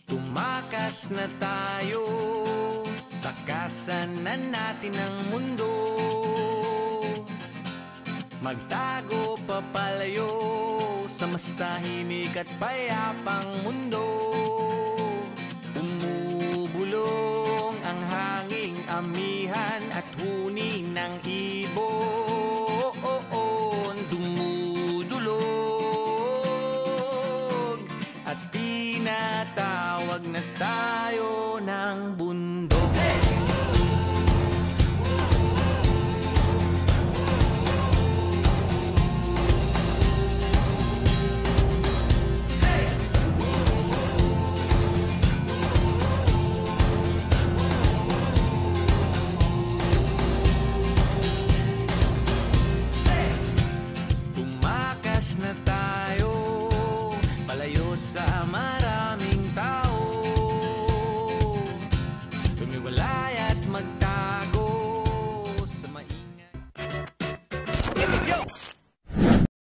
Tumakas na tayo, takasan na natin ang mundo. Magtago papalayo sa mas tahimik at payapang mundo. Umubulong ang hanging amihan at huni ng